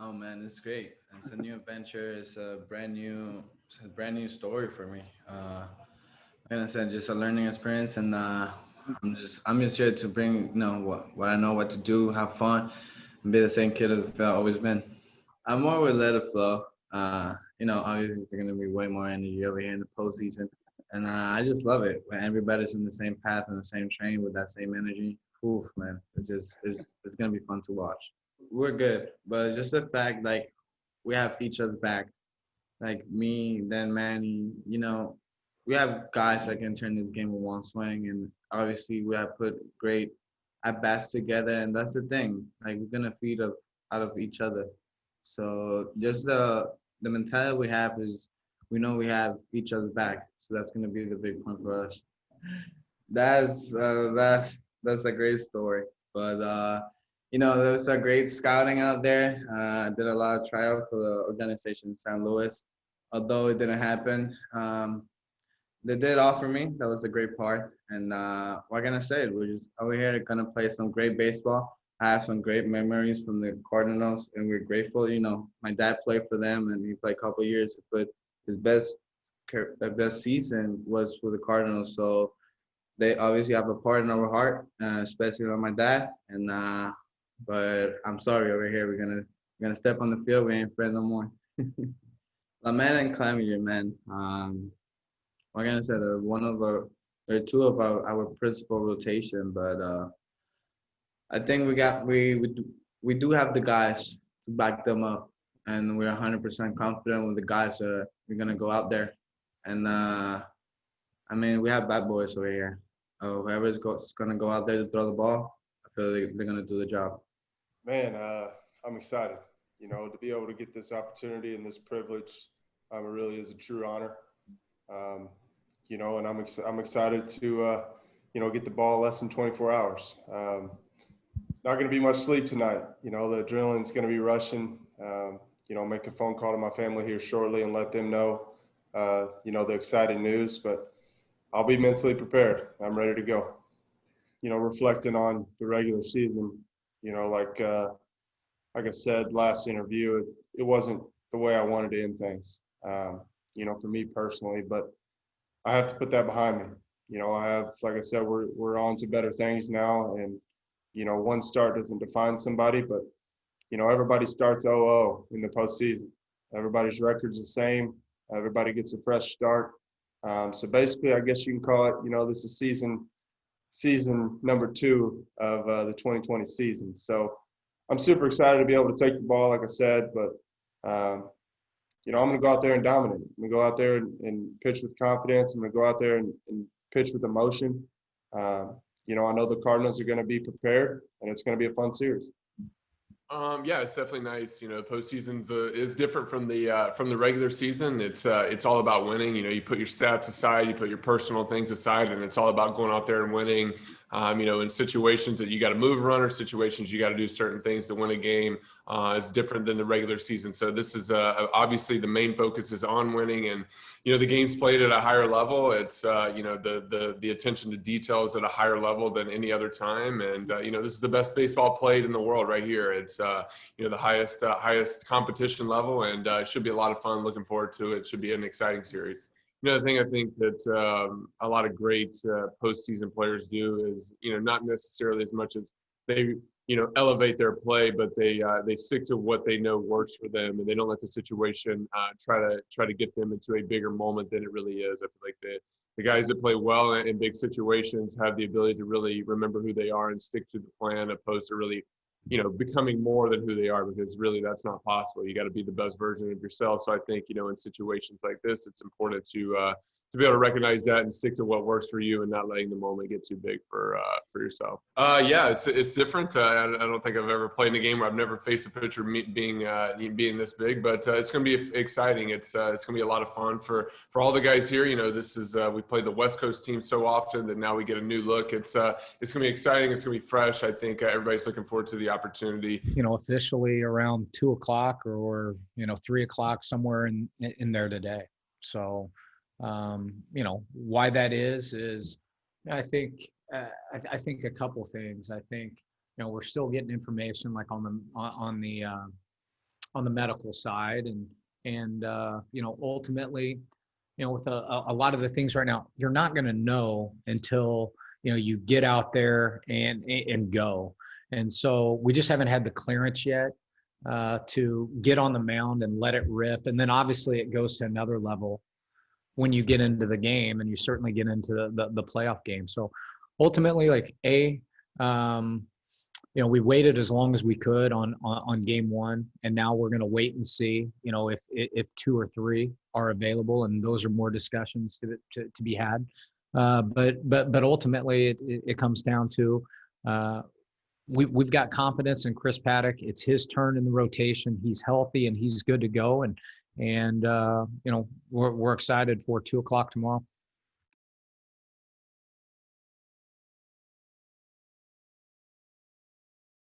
Oh man, it's great. It's a new adventure. It's a brand new story for me. Like I said, just a learning experience, and I'm just here to bring what I know, what to do, have fun, and be the same kid I've always been. I'm more with let it flow. Obviously there's gonna be way more energy over here in the postseason, and I just love it when everybody's in the same path and the same train with that same energy. Oof, man, it's gonna be fun to watch. We're good, but just the fact like we have each other back, like me, then Manny. We have guys that can turn this game with one swing, and obviously we have put great at bats together, and that's the thing. Like we're gonna feed off out of each other. So just the mentality we have is we know we have each other back, so that's gonna be the big point for us. That's a great story. But there was a great scouting out there. I did a lot of tryout for the organization in St. Louis. Although it didn't happen, they did offer me. That was a great part. And what can I say? We're just over here gonna play some great baseball. I have some great memories from the Cardinals, and we're grateful. My dad played for them, and he played a couple of years, but his best season was for the Cardinals. So they obviously have a part in our heart, especially on my dad. And but I'm sorry, over here we're gonna step on the field. We ain't friends no more. Lamet and Clammy, man. Like I said, they're two of our principal rotation, but I think we do have the guys to back them up, and we're 100% confident with the guys that we're gonna go out there, and I mean we have bad boys over here. Whoever's gonna go out there to throw the ball, I feel like they're gonna do the job. Man, I'm excited. To be able to get this opportunity and this privilege, it really is a true honor. And I'm excited to, get the ball less than 24 hours. Not going to be much sleep tonight. The adrenaline's going to be rushing. Make a phone call to my family here shortly and let them know, the exciting news. But I'll be mentally prepared. I'm ready to go. Reflecting on the regular season, like I said last interview, it wasn't the way I wanted to end things, for me personally, but I have to put that behind me. Like I said, we're on to better things now, and one start doesn't define somebody, but everybody starts 0-0 in the postseason. Everybody's record's the same. Everybody gets a fresh start. So basically, I guess you can call it, this is season number 2 of the 2020 season. So I'm super excited to be able to take the ball, like I said, but I'm going to go out there and dominate. I'm going to go out there and pitch with confidence. I'm going to go out there and pitch with emotion. I know the Cardinals are going to be prepared, and it's going to be a fun series. Yeah, it's definitely nice. Postseason's is different from the regular season. It's all about winning. You put your stats aside, you put your personal things aside, and it's all about going out there and winning. In situations that you got to move a runner, situations you got to do certain things to win a game. It's different than the regular season. So this is obviously the main focus is on winning, and the game's played at a higher level. It's the attention to detail is at a higher level than any other time, and this is the best baseball played in the world right here. It's the highest competition level, and it should be a lot of fun. Looking forward to it. Should be an exciting series. The thing I think that a lot of great postseason players do is, not necessarily as much as they, elevate their play, but they stick to what they know works for them, and they don't let the situation try to get them into a bigger moment than it really is. I feel like the guys that play well in big situations have the ability to really remember who they are and stick to the plan, opposed to really becoming more than who they are, because really that's not possible. You got to be the best version of yourself. So I think, in situations like this, it's important to be able to recognize that and stick to what works for you and not letting the moment get too big for yourself. Yeah, it's different. I don't think I've ever played in a game where I've never faced a pitcher being this big, but it's going to be exciting. It's going to be a lot of fun for all the guys here. This is we play the West Coast team so often that now we get a new look. It's going to be exciting. It's going to be fresh. I think everybody's looking forward to the opportunity. Officially around 2:00 or 3:00, somewhere in there today. So, why that is I think a couple things. I think we're still getting information like on on the medical side, and ultimately, with a lot of the things right now, you're not going to know until you get out there and go. And so we just haven't had the clearance yet to get on the mound and let it rip. And then obviously it goes to another level when you get into the game, and you certainly get into the playoff game. So ultimately, we waited as long as we could on game one, and now we're going to wait and see, if 2 or 3 are available, and those are more discussions to be had. But ultimately, it comes down to we've got confidence in Chris Paddack. It's his turn in the rotation. He's healthy and he's good to go, and we're excited for 2:00 tomorrow.